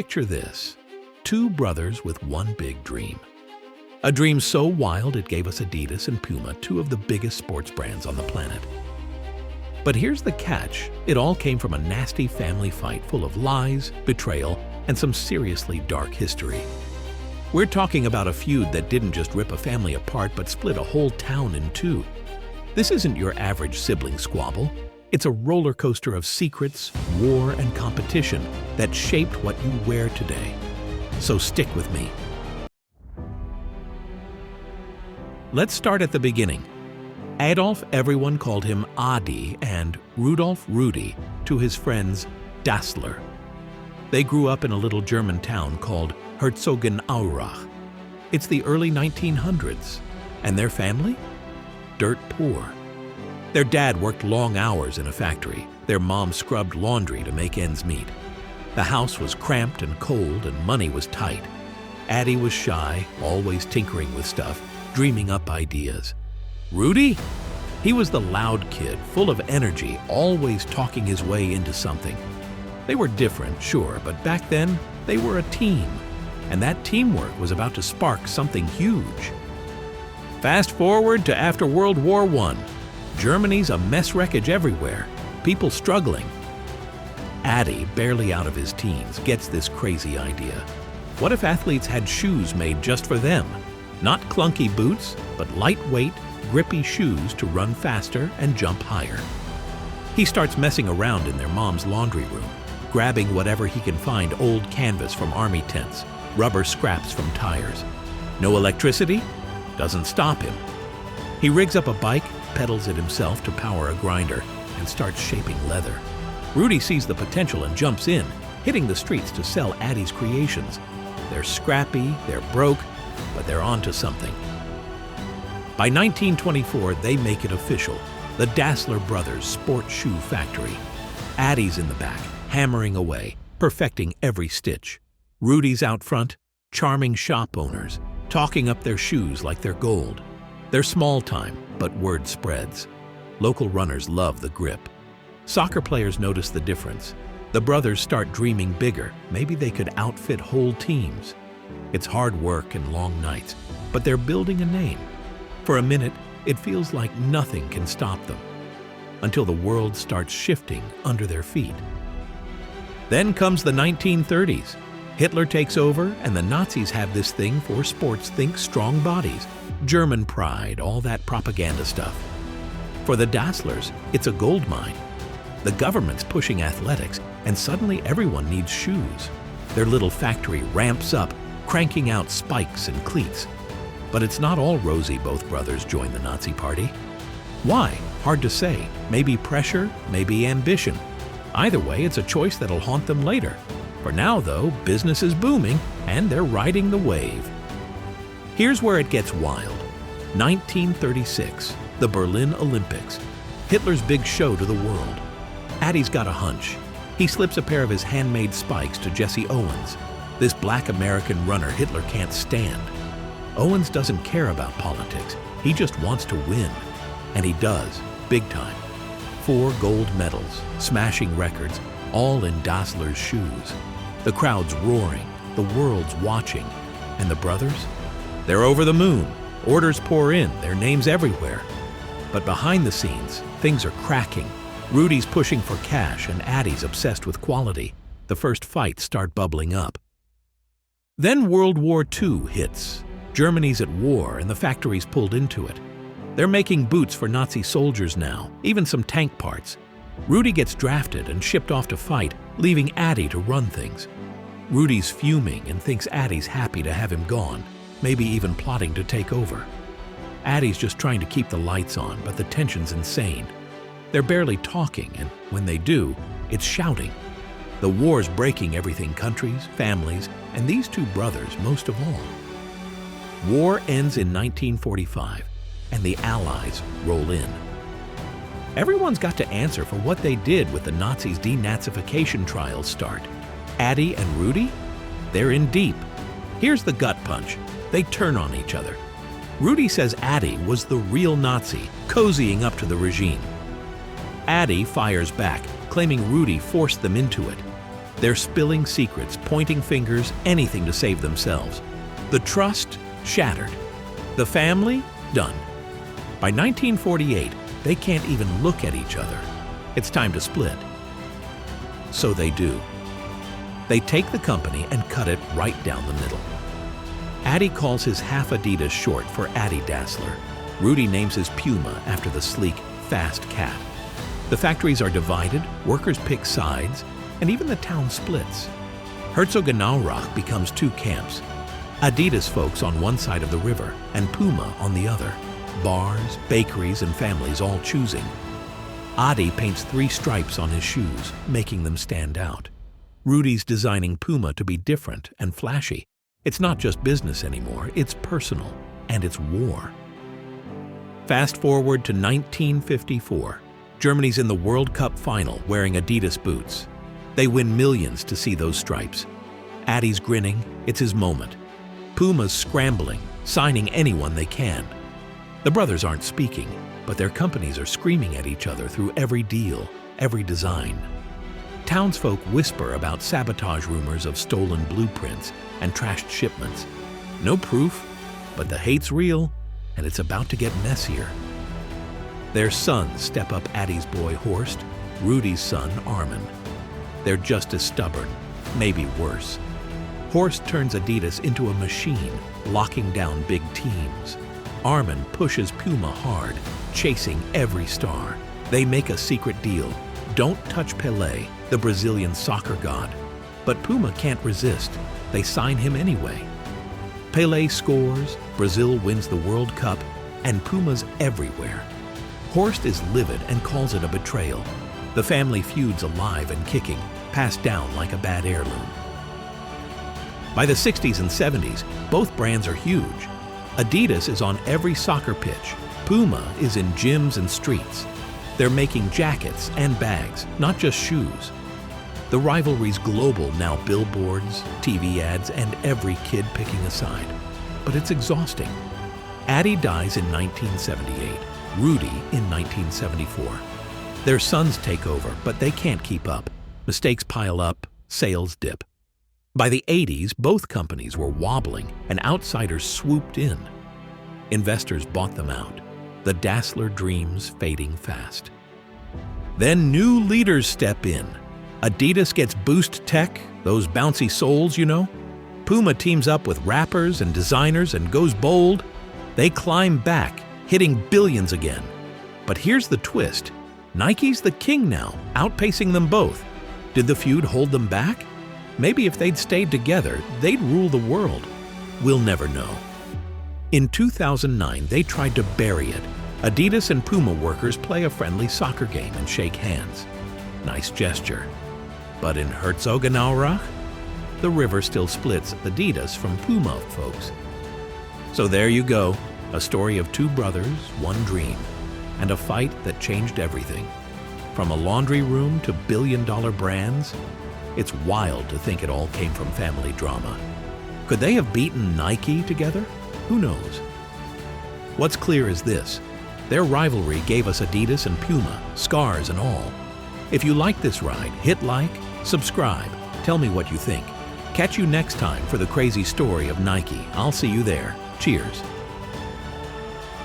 Picture this: two brothers with one big dream. A dream so wild it gave us Adidas and Puma, two of the biggest sports brands on the planet. But here's the catch: it all came from a nasty family fight full of lies, betrayal, and some seriously dark history. We're talking about a feud that didn't just rip a family apart but split a whole town in two. This isn't your average sibling squabble. It's a roller coaster of secrets, war, and competition that shaped what you wear today. So stick with me. Let's start at the beginning. Adolf, everyone called him Adi, and Rudolf, Rudy, to his friends Dassler. They grew up in a little German town called Herzogenaurach. It's the early 1900s. And their family? Dirt poor. Their dad worked long hours in a factory. Their mom scrubbed laundry to make ends meet. The house was cramped and cold, and money was tight. Adi was shy, always tinkering with stuff, dreaming up ideas. Rudy? He was the loud kid, full of energy, always talking his way into something. They were different, sure, but back then, they were a team. And that teamwork was about to spark something huge. Fast forward to after World War I. Germany's a mess wreckage everywhere, people struggling. Adi, barely out of his teens, gets this crazy idea. What if athletes had shoes made just for them? Not clunky boots, but lightweight, grippy shoes to run faster and jump higher. He starts messing around in their mom's laundry room, grabbing whatever he can find: old canvas from army tents, rubber scraps from tires. No electricity? Doesn't stop him. He rigs up a bike, pedals it himself to power a grinder, and starts shaping leather. Rudy sees the potential and jumps in, hitting the streets to sell Adi's creations. They're scrappy, they're broke, but they're onto something. By 1924, they make it official: the Dassler Brothers Sport Shoe Factory. Adi's in the back, hammering away, perfecting every stitch. Rudy's out front, charming shop owners, talking up their shoes like they're gold. They're small time, but word spreads. Local runners love the grip. Soccer players notice the difference. The brothers start dreaming bigger. Maybe they could outfit whole teams. It's hard work and long nights, but they're building a name. For a minute, it feels like nothing can stop them, until the world starts shifting under their feet. Then comes the 1930s. Hitler takes over, and the Nazis have this thing for sports: think strong bodies, German pride, all that propaganda stuff. For the Dasslers, it's a gold mine. The government's pushing athletics, and suddenly everyone needs shoes. Their little factory ramps up, cranking out spikes and cleats. But it's not all rosy. Both brothers join the Nazi party. Why? Hard to say. Maybe pressure, maybe ambition. Either way, it's a choice that'll haunt them later. For now, though, business is booming, and they're riding the wave. Here's where it gets wild. 1936, the Berlin Olympics. Hitler's big show to the world. Adi's got a hunch. He slips a pair of his handmade spikes to Jesse Owens, this black American runner Hitler can't stand. Owens doesn't care about politics. He just wants to win. And he does, big time. 4 gold medals, smashing records, all in Dassler's shoes. The crowd's roaring, the world's watching. And the brothers? They're over the moon. Orders pour in, their names everywhere. But behind the scenes, things are cracking. Rudy's pushing for cash, and Adi's obsessed with quality. The first fights start bubbling up. Then World War II hits. Germany's at war, and the factory's pulled into it. They're making boots for Nazi soldiers now, even some tank parts. Rudy gets drafted and shipped off to fight, leaving Adi to run things. Rudy's fuming and thinks Adi's happy to have him gone, maybe even plotting to take over. Adi's just trying to keep the lights on, but the tension's insane. They're barely talking, and when they do, it's shouting. The war's breaking everything: countries, families, and these two brothers most of all. War ends in 1945, and the Allies roll in. Everyone's got to answer for what they did with the Nazis' denazification trials start. Adi and Rudy? They're in deep. Here's the gut punch. They turn on each other. Rudy says Adi was the real Nazi, cozying up to the regime. Adi fires back, claiming Rudy forced them into it. They're spilling secrets, pointing fingers, anything to save themselves. The trust shattered. The family done. By 1948, they can't even look at each other. It's time to split. So they do. They take the company and cut it right down the middle. Adi calls his half Adidas short for Adi Dassler. Rudy names his Puma after the sleek, fast cat. The factories are divided, workers pick sides, and even the town splits. Herzogenaurach becomes two camps. Adidas folks on one side of the river and Puma on the other. Bars, bakeries, and families all choosing. Adi paints 3 stripes on his shoes, making them stand out. Rudy's designing Puma to be different and flashy. It's not just business anymore, it's personal, and it's war. Fast forward to 1954. Germany's in the World Cup final wearing Adidas boots. They win millions to see those stripes. Adi's grinning, it's his moment. Puma's scrambling, signing anyone they can. The brothers aren't speaking, but their companies are screaming at each other through every deal, every design. Townsfolk whisper about sabotage rumors of stolen blueprints and trashed shipments. No proof, but the hate's real, and it's about to get messier. Their sons step up Adi's boy Horst, Rudy's son Armin. They're just as stubborn, maybe worse. Horst turns Adidas into a machine, locking down big teams. Armin pushes Puma hard, chasing every star. They make a secret deal. Don't touch Pelé, the Brazilian soccer god. But Puma can't resist. They sign him anyway. Pelé scores, Brazil wins the World Cup, and Puma's everywhere. Horst is livid and calls it a betrayal. The family feud's alive and kicking, passed down like a bad heirloom. By the 60s and 70s, both brands are huge. Adidas is on every soccer pitch. Puma is in gyms and streets. They're making jackets and bags, not just shoes. The rivalry's global now, billboards, TV ads, and every kid picking a side. But it's exhausting. Adi dies in 1978, Rudy in 1974. Their sons take over, but they can't keep up. Mistakes pile up, sales dip. By the 80s, both companies were wobbling and outsiders swooped in. Investors bought them out. The Dassler dreams fading fast. Then new leaders step in. Adidas gets Boost Tech, those bouncy soles, you know. Puma teams up with rappers and designers and goes bold. They climb back, hitting billions again. But here's the twist. Nike's the king now, outpacing them both. Did the feud hold them back? Maybe if they'd stayed together, they'd rule the world. We'll never know. In 2009, they tried to bury it. Adidas and Puma workers play a friendly soccer game and shake hands. Nice gesture. But in Herzogenaurach, the river still splits Adidas from Puma folks. So there you go, a story of 2 brothers, 1 dream, and a fight that changed everything. From a laundry room to billion-dollar brands, it's wild to think it all came from family drama. Could they have beaten Nike together? Who knows? What's clear is this. Their rivalry gave us Adidas and Puma, scars and all. If you like this ride, hit like, subscribe, tell me what you think. Catch you next time for the crazy story of Nike. I'll see you there. Cheers.